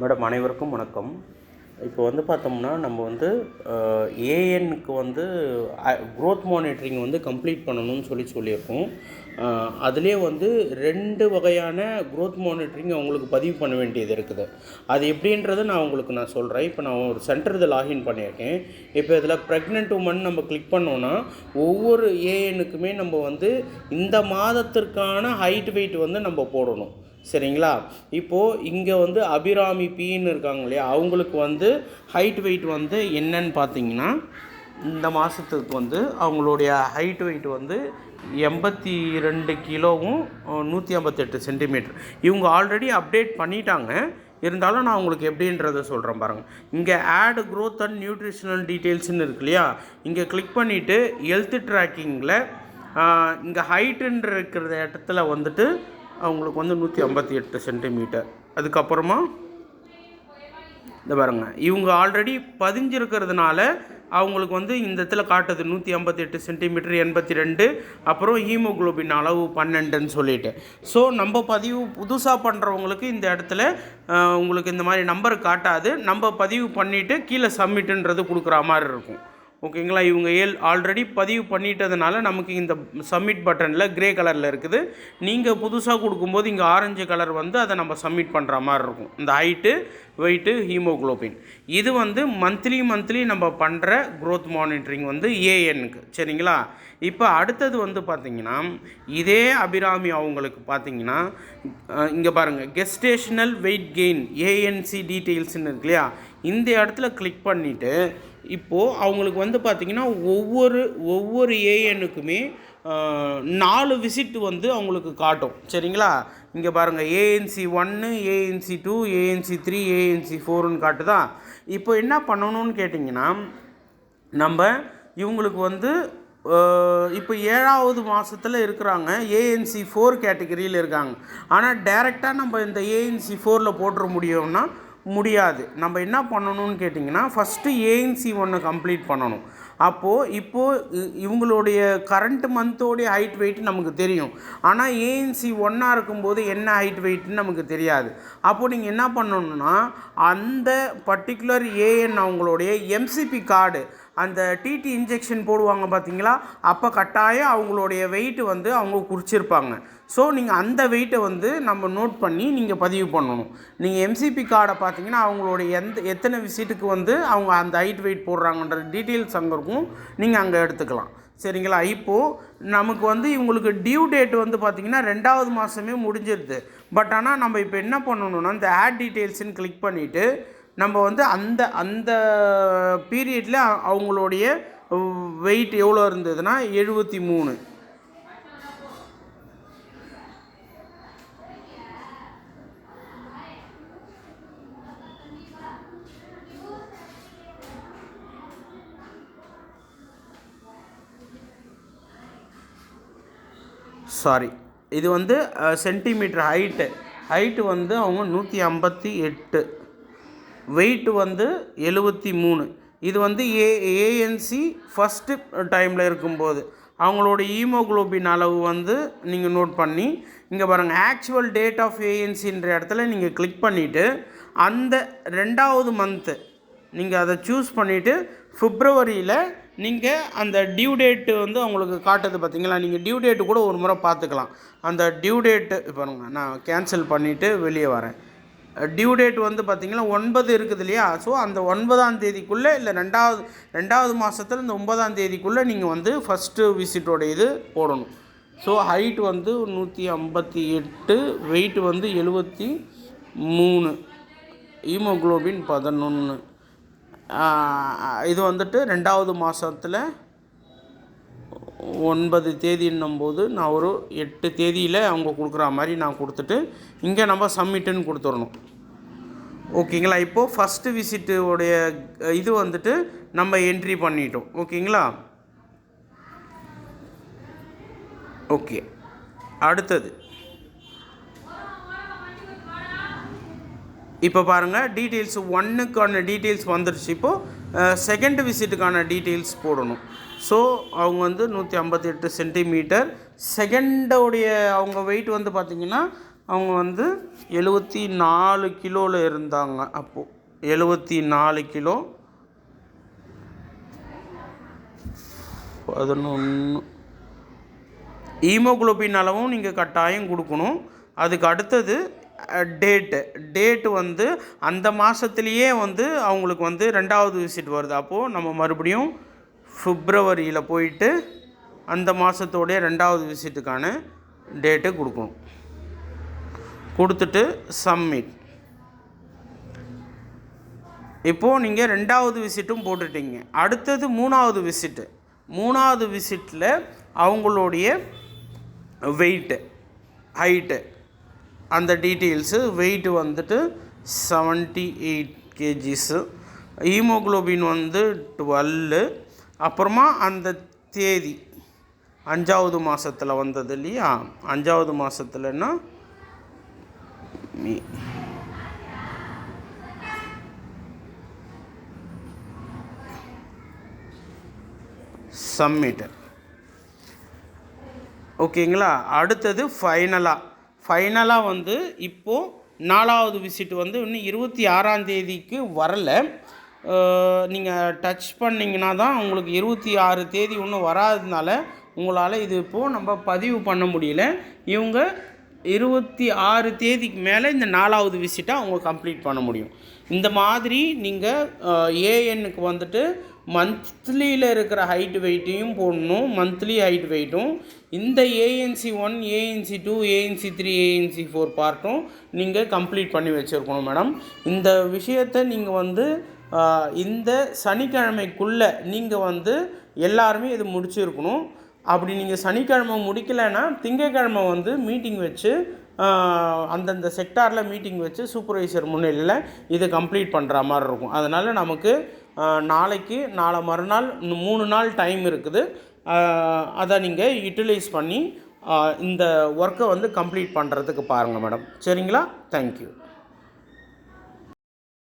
Madam அனைவருக்கும் வணக்கம். இப்போ வந்து பார்த்தோம்னா நம்ம வந்து ஏஎன்னுக்கு வந்து க்ரோத் மானிட்டரிங் வந்து கம்ப்ளீட் பண்ணணும்னு சொல்லியிருக்கோம். அதுலேயே வந்து 2 வகையான க்ரோத் மானிட்டரிங் அவங்களுக்கு பதிவு பண்ண வேண்டியது இருக்குது. அது எப்படின்றத நான் சொல்கிறேன். இப்போ நான் ஒரு சென்டர் இதை லாகின் பண்ணியிருக்கேன். இப்போ இதில் ப்ரெக்னென்ட் உமன் நம்ம கிளிக் பண்ணோன்னா ஒவ்வொரு ஏஎன்னுக்குமே நம்ம வந்து இந்த மாதத்திற்கான ஹைட் வெயிட் வந்து நம்ம போடணும். சரிங்களா? இப்போது இங்கே வந்து அபிராமி பின்னு இருக்காங்க இல்லையா, அவங்களுக்கு வந்து ஹைட் வெயிட் வந்து என்னன்னு பார்த்தீங்கன்னா, இந்த மாதத்துக்கு வந்து அவங்களுடைய ஹைட் வெயிட் வந்து 82 கிலோவும் 158 சென்டிமீட்டர். இவங்க ஆல்ரெடி அப்டேட் பண்ணிட்டாங்க. இருந்தாலும் நான் உங்களுக்கு எப்படின்றத சொல்கிறேன் பாருங்கள். இங்கே ஆட் க்ரோத் அண்ட் நியூட்ரிஷனல் டீட்டெயில்ஸ்னு இருக்கு இல்லையா, இங்கே கிளிக் பண்ணிவிட்டு ஹெல்த் ட்ராக்கிங்கில் இங்கே ஹைட்டுன்ற இருக்கிற இடத்துல வந்துட்டு அவங்களுக்கு வந்து 158 சென்டிமீட்டர். அதுக்கப்புறமா இந்த பாருங்கள், இவங்க ஆல்ரெடி பதிஞ்சிருக்கிறதுனால அவங்களுக்கு வந்து இந்த இடத்துல காட்டுது 158 சென்டிமீட்டர் 82, அப்புறம் ஹீமோக்ளோபின் அளவு 12ன்னு சொல்லிட்டு. ஸோ நம்ம பதிவு புதுசாக பண்ணுறவங்களுக்கு இந்த இடத்துல உங்களுக்கு இந்த மாதிரி நம்பர் காட்டாது. நம்ம பதிவு பண்ணிவிட்டு கீழே சப்மிட்டுன்றது கொடுக்குற மாதிரி இருக்கும். ஓகேங்களா? இவங்க ஆல்ரெடி பதிவு பண்ணிட்டதுனால நமக்கு இந்த சப்மிட் பட்டனில் க்ரே கலரில் இருக்குது. நீங்கள் புதுசாக கொடுக்கும்போது இங்கே ஆரஞ்சு கலர் வந்து அதை நம்ம சப்மிட் பண்ணுற மாதிரி இருக்கும். இந்த ஹைட்டு, வெயிட்டு, ஹீமோக்ளோபின் இது வந்து மந்த்லி நம்ம பண்ணுற க்ரோத் மானிட்டரிங் வந்து ஏஎன்னுக்கு. சரிங்களா? இப்போ அடுத்தது வந்து பார்த்திங்கன்னா, இதே அபிராமி அவங்களுக்கு பார்த்திங்கன்னா இங்கே பாருங்கள், கெஸ்டேஷனல் வெயிட் கெயின் ஏஎன்சி டீட்டெயில்ஸ்னு இருக்கு இல்லையா, இந்த இடத்துல கிளிக் பண்ணிவிட்டு இப்போது அவங்களுக்கு வந்து பார்த்திங்கன்னா ஒவ்வொரு ஏஎன்னுக்குமே 4 விசிட் வந்து அவங்களுக்கு காட்டும். சரிங்களா? இங்கே பாருங்கள், ஏஎன்சி 1, ஏஎன்சி 2, ஏஎன்சி 3, ஏஎன்சி 4ன்னு காட்டுதா. இப்போ என்ன பண்ணணும்னு கேட்டிங்கன்னா, நம்ம இவங்களுக்கு வந்து இப்போ 7வது மாதத்தில் இருக்கிறாங்க, ஏஎன்சி 4 கேட்டகரியில் இருக்காங்க. ஆனால் டைரெக்டாக நம்ம இந்த ஏஎன்சி 4ல் போட்டுற முடியும்னா முடியாது. நம்ம என்ன பண்ணணும்னு கேட்டிங்கன்னா, ஃபஸ்ட்டு ஏஎன்சி 1 கம்ப்ளீட் பண்ணணும். இப்போது இவங்களுடைய கரண்ட் மந்தோடைய ஹைட் வெயிட் நமக்கு தெரியும். ஆனால் ஏஎன்சி 1 இருக்கும்போது என்ன ஹைட் வெயிட்னு நமக்கு தெரியாது. அப்போது நீங்கள் என்ன பண்ணணுன்னா, அந்த பர்டிகுலர் ஏஎன் அவங்களுடைய எம்சிபி கார்டு, அந்த டிடி இன்ஜெக்ஷன் போடுவாங்க பார்த்தீங்களா, அப்போ கட்டாயம் அவங்களுடைய வெயிட்டு வந்து அவங்க குறிச்சிருப்பாங்க. ஸோ நீங்கள் அந்த வெயிட்டை வந்து நம்ம நோட் பண்ணி நீங்கள் பதிவு பண்ணணும். நீங்கள் எம்சிபி கார்டை பார்த்தீங்கன்னா அவங்களுடைய எத்தனை விசிட்டுக்கு வந்து அவங்க அந்த ஹைட் வெயிட் போடுறாங்கன்ற டீட்டெயில்ஸ் அங்கே இருக்கும், நீங்கள் அங்கே எடுத்துக்கலாம். சரிங்களா? இப்போது நமக்கு வந்து இவங்களுக்கு டியூ டேட் வந்து பார்த்திங்கன்னா 2வது மாதமே முடிஞ்சிருது. பட் ஆனால் நம்ம இப்போ என்ன பண்ணணுன்னா, இந்த ஆட் டீட்டெயில்ஸ்ன்னு கிளிக் பண்ணிவிட்டு நம்ம வந்து அந்த பீரியடில் அவங்களுடைய வெயிட் எவ்வளோ இருந்ததுன்னா 73. இது வந்து சென்டிமீட்டர் ஹைட்டு வந்து அவங்க 158, வெயிட்டு வந்து 73. இது வந்து ஏஎன்சி ஃபஸ்ட்டு டைமில் இருக்கும்போது அவங்களோட ஹீமோக்ளோபின் அளவு வந்து நீங்கள் நோட் பண்ணி இங்கே பாருங்கள், ஆக்சுவல் டேட் ஆஃப் ஏஎன்சின்ற இடத்துல நீங்கள் கிளிக் பண்ணிவிட்டு அந்த 2வது மந்த்து நீங்கள் அதை சூஸ் பண்ணிவிட்டு பிப்ரவரியில் நீங்கள் அந்த டியூ டேட்டு வந்து அவங்களுக்கு காட்டுது பார்த்தீங்களா, நீங்கள் டியூ டேட்டு கூட ஒரு முறை பார்த்துக்கலாம். அந்த டியூ டேட்டு பாருங்கள், நான் கேன்சல் பண்ணிவிட்டு வெளியே வரேன். டியூ டேட் வந்து பார்த்திங்கன்னா 9 இருக்குது இல்லையா. ஸோ அந்த 9ஆம் தேதிக்குள்ளே இல்லை 2வது மாதத்தில் இந்த 9ஆம் தேதிக்குள்ளே நீங்கள் வந்து ஃபஸ்ட்டு விசிட்டோட இது போடணும். ஸோ ஹைட் வந்து 158, வெயிட் வந்து 73, ஹீமோக்ளோபின் 11. இது வந்துட்டு 2வது மாதத்தில் 9 தேதின்னும்போது நான் ஒரு 8 தேதியில் அவங்க கொடுக்குற மாதிரி நான் கொடுத்துட்டு இங்கே நம்ம சப்மிட்டுன்னு கொடுத்துடணும். ஓகேங்களா? இப்போது ஃபஸ்ட்டு விசிட்டுடைய இது வந்துட்டு நம்ம என்ட்ரி பண்ணிட்டோம். ஓகேங்களா? ஓகே, அடுத்தது இப்போ பாருங்கள், டீட்டெயில்ஸ் 1க்கான டீட்டெயில்ஸ் வந்துடுச்சு. இப்போது செகண்ட் விசிட்டுக்கான டீட்டெயில்ஸ் போடணும். ஸோ அவங்க வந்து 158 சென்டிமீட்டர். செகண்டோடைய அவங்க வெயிட் வந்து பார்த்திங்கன்னா அவங்க வந்து 74 கிலோவில் இருந்தாங்க. அப்போது 74 கிலோ 11. ஹீமோகுளோபின் அளவும் நீங்கள் கட்டாயம் கொடுக்கணும். அதுக்கு அடுத்தது டேட்டு வந்து அந்த மாதத்துலேயே வந்து அவங்களுக்கு வந்து 2வது விசிட் வருது. அப்போது நம்ம மறுபடியும் பிப்ரவரியில் போயிட்டு அந்த மாதத்தோடைய 2வது விசிட்டுக்கான டேட்டு கொடுக்கணும். கொடுத்துட்டு சப்மிட். இப்போது நீங்கள் 2வது விசிட்டும் போட்டுட்டீங்க. அடுத்தது 3வது விசிட்டு. 3வது விசிட்டில் அவங்களுடைய வெயிட்டு, ஹைட்டு, அந்த டீட்டெயில்ஸு. வெயிட்டு வந்துட்டு 78 kgs, ஹீமோகுளோபின் வந்து 12. அப்புறமா அந்த தேதி 5வது மாதத்தில் வந்தது இல்லையா, 5வது மாதத்துலன்னா சப்மிட். ஓகேங்களா. அடுத்தது ஃபைனலாக வந்து இப்போது 4வது விசிட் வந்து இன்னும் 26ஆம் தேதிக்கு வரல. நீங்கள் டச் பண்ணிங்கன்னா தான் உங்களுக்கு 26 தேதி இன்னும் வராததுனால உங்களால் இது இப்போது நம்ம பதிவு பண்ண முடியல. இவங்க 26 தேதிக்கு மேலே இந்த 4வது விசிட்டை அவங்க கம்ப்ளீட் பண்ண முடியும். இந்த மாதிரி நீங்கள் ஏஎன்னுக்கு வந்துட்டு மந்த்லியில் இருக்கிற ஹைட் வெயிட்டையும் போடணும், மந்த்லி ஹைட் வெயிட்டும். இந்த ANC 1, ANC 2, ANC 3, ANC 4 பார்ட்டும் நீங்கள் கம்ப்ளீட் பண்ணி வச்சுருக்கணும் மேடம். இந்த விஷயத்தை நீங்கள் வந்து இந்த சனிக்கிழமைக்குள்ளே நீங்கள் வந்து எல்லாருமே இது முடிச்சிருக்கணும். அப்படி நீங்கள் சனிக்கிழமை முடிக்கலைன்னா திங்கக்கிழமை வந்து மீட்டிங் வச்சு அந்தந்த செக்டாரில் மீட்டிங் வச்சு சூப்பர்வைசர் முன்னிலையில் இதை கம்ப்ளீட் பண்ணுற மாதிரி இருக்கும். அதனால் நமக்கு நாளைக்கு நாளை மறுநாள் 3 நாள் டைம் இருக்குது. அதை நீங்கள் யூட்டிலைஸ் பண்ணி இந்த ஒர்க்கை வந்து கம்ப்ளீட் பண்ணுறதுக்கு பாருங்கள் மேடம். சரிங்களா? தேங்க்யூ.